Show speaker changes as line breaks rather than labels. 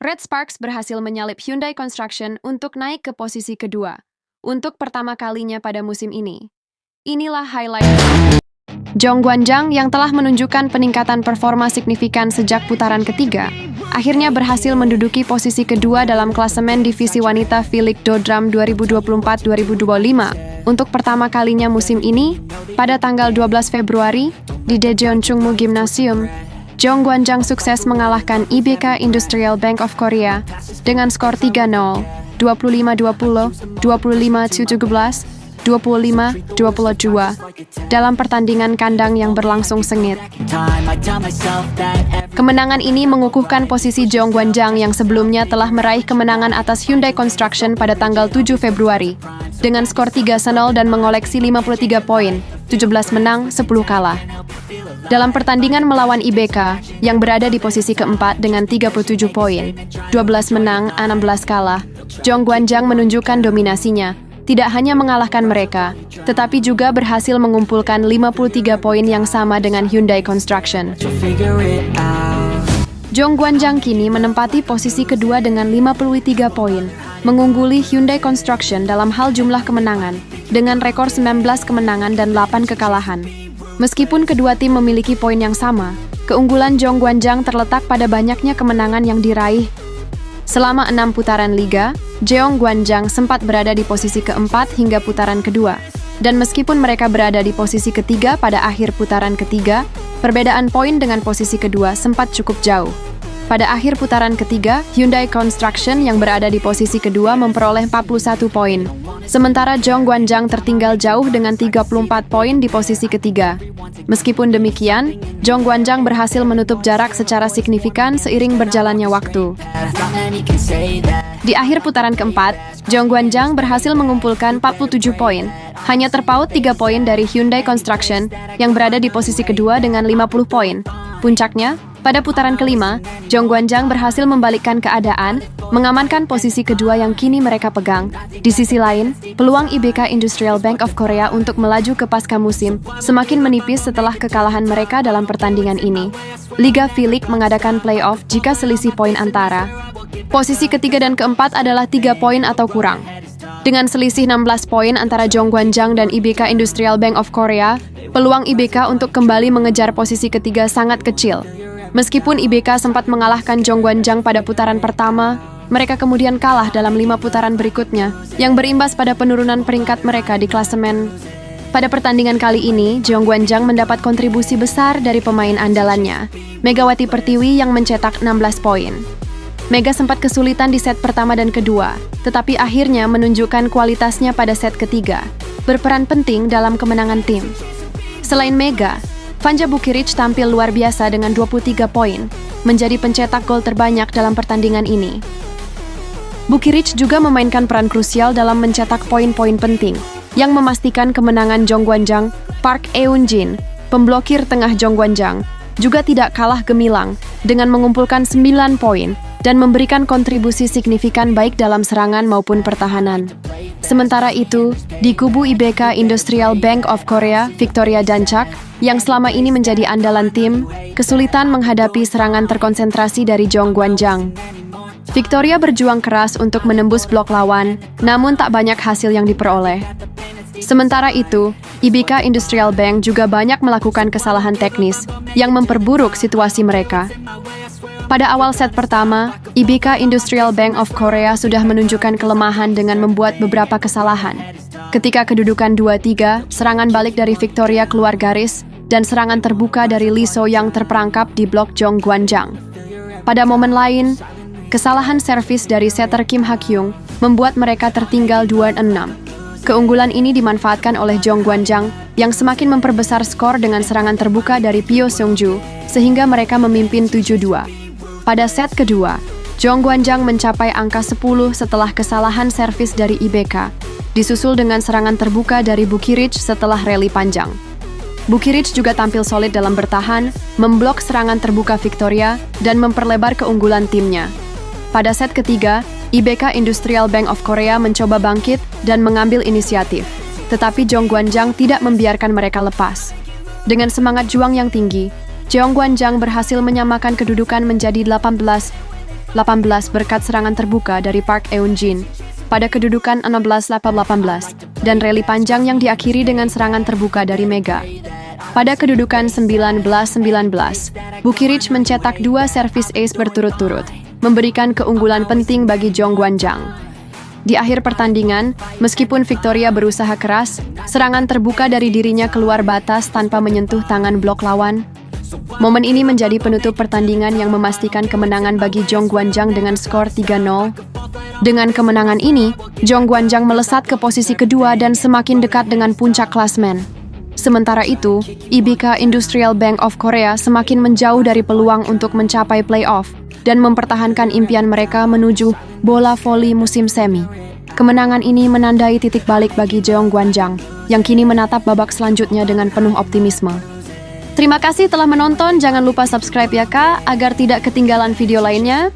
Red Sparks berhasil menyalip Hyundai Construction untuk naik ke posisi kedua, untuk pertama kalinya pada musim ini. Inilah highlight. Zhong Guanzhang yang telah menunjukkan peningkatan performa signifikan sejak putaran ketiga, akhirnya berhasil menduduki posisi kedua dalam klasemen divisi wanita Philic Dodram 2024-2025 untuk pertama kalinya musim ini. Pada tanggal 12 Februari, di Daejeonchungmu Gymnasium, Zhong Guanzhang sukses mengalahkan IBK Industrial Bank of Korea dengan skor 3-0, 25-20, 25-17, 25-22 dalam pertandingan kandang yang berlangsung sengit. Kemenangan ini mengukuhkan posisi Zhong Guanzhang yang sebelumnya telah meraih kemenangan atas Hyundai Construction pada tanggal 7 Februari dengan skor 3-0 dan mengoleksi 53 poin, 17 menang, 10 kalah. Dalam pertandingan melawan IBK yang berada di posisi keempat dengan 37 poin, 12 menang, 16 kalah, Zhong Guanzhang menunjukkan dominasinya. Tidak hanya mengalahkan mereka, tetapi juga berhasil mengumpulkan 53 poin yang sama dengan Hyundai Construction. Zhong Guanzhang kini menempati posisi kedua dengan 53 poin, mengungguli Hyundai Construction dalam hal jumlah kemenangan, dengan rekor 19 kemenangan dan 8 kekalahan. Meskipun kedua tim memiliki poin yang sama, keunggulan Zhong Guanzhang terletak pada banyaknya kemenangan yang diraih. Selama 6 putaran liga, Zhong Guanzhang sempat berada di posisi keempat hingga putaran kedua. Dan meskipun mereka berada di posisi ketiga pada akhir putaran ketiga, perbedaan poin dengan posisi kedua sempat cukup jauh. Pada akhir putaran ketiga, Hyundai Construction yang berada di posisi kedua memperoleh 41 poin. Sementara Zhong Guanzhang tertinggal jauh dengan 34 poin di posisi ketiga. Meskipun demikian, Zhong Guanzhang berhasil menutup jarak secara signifikan seiring berjalannya waktu. Di akhir putaran keempat, Zhong Guanzhang berhasil mengumpulkan 47 poin, hanya terpaut 3 poin dari Hyundai Construction yang berada di posisi kedua dengan 50 poin. Puncaknya, pada putaran kelima, Zhong Guanzhang berhasil membalikkan keadaan, mengamankan posisi kedua yang kini mereka pegang. Di sisi lain, peluang IBK Industrial Bank of Korea untuk melaju ke pasca musim semakin menipis setelah kekalahan mereka dalam pertandingan ini. Liga Philic mengadakan playoff jika selisih poin antara posisi ketiga dan keempat adalah 3 poin atau kurang. Dengan selisih 16 poin antara Zhong Guanzhang dan IBK Industrial Bank of Korea, peluang IBK untuk kembali mengejar posisi ketiga sangat kecil. Meskipun IBK sempat mengalahkan Zhong Guanzhang pada putaran pertama, mereka kemudian kalah dalam 5 putaran berikutnya, yang berimbas pada penurunan peringkat mereka di klasemen. Pada pertandingan kali ini, Zhong Guanzhang mendapat kontribusi besar dari pemain andalannya, Megawati Pertiwi yang mencetak 16 poin. Mega sempat kesulitan di set pertama dan kedua, tetapi akhirnya menunjukkan kualitasnya pada set ketiga, berperan penting dalam kemenangan tim. Selain Mega, Vanja Bukiric tampil luar biasa dengan 23 poin, menjadi pencetak gol terbanyak dalam pertandingan ini. Bukiric juga memainkan peran krusial dalam mencetak poin-poin penting, yang memastikan kemenangan Zhong Guanzhang. Park Eun-jin, pemblokir tengah Zhong Guanzhang, juga tidak kalah gemilang dengan mengumpulkan 9 poin dan memberikan kontribusi signifikan baik dalam serangan maupun pertahanan. Sementara itu, di kubu IBK Industrial Bank of Korea, Victoria Danchak, yang selama ini menjadi andalan tim, kesulitan menghadapi serangan terkonsentrasi dari Zhong Guanzhang. Victoria berjuang keras untuk menembus blok lawan, namun tak banyak hasil yang diperoleh. Sementara itu, IBK Industrial Bank juga banyak melakukan kesalahan teknis yang memperburuk situasi mereka. Pada awal set pertama, IBK Industrial Bank of Korea sudah menunjukkan kelemahan dengan membuat beberapa kesalahan. Ketika kedudukan 2-3, serangan balik dari Victoria keluar garis, dan serangan terbuka dari Lee So yang terperangkap di blok Zhong Guanzhang. Pada momen lain, kesalahan servis dari setter Kim Hak-hyung membuat mereka tertinggal 2-6. Keunggulan ini dimanfaatkan oleh Zhong Guanzhang yang semakin memperbesar skor dengan serangan terbuka dari Pyo Seung-ju, sehingga mereka memimpin 7-2. Pada set kedua, Zhong Guanzhang mencapai angka 10 setelah kesalahan servis dari IBK, disusul dengan serangan terbuka dari Bukiric setelah rally panjang. Bukiric juga tampil solid dalam bertahan, memblok serangan terbuka Victoria, dan memperlebar keunggulan timnya. Pada set ketiga, IBK Industrial Bank of Korea mencoba bangkit dan mengambil inisiatif, tetapi Zhong Guanzhang tidak membiarkan mereka lepas. Dengan semangat juang yang tinggi, Zhong Guanzhang berhasil menyamakan kedudukan menjadi 18. berkat serangan terbuka dari Park Eun-jin pada kedudukan 16-18 dan rally panjang yang diakhiri dengan serangan terbuka dari Mega. Pada kedudukan 19-19, Bukirich mencetak 2 servis ace berturut-turut, memberikan keunggulan penting bagi Jong Gwanjang. Di akhir pertandingan, meskipun Victoria berusaha keras, serangan terbuka dari dirinya keluar batas tanpa menyentuh tangan blok lawan. Momen ini menjadi penutup pertandingan yang memastikan kemenangan bagi Jong Gwanjang dengan skor 3-0. Dengan kemenangan ini, Jong Gwanjang melesat ke posisi kedua dan semakin dekat dengan puncak klasmen. Sementara itu, IBK Industrial Bank of Korea semakin menjauh dari peluang untuk mencapai playoff dan mempertahankan impian mereka menuju bola voli musim semi. Kemenangan ini menandai titik balik bagi Jong Gwanjang, yang kini menatap babak selanjutnya dengan penuh optimisme. Terima kasih telah menonton, jangan lupa subscribe ya kak, agar tidak ketinggalan video lainnya.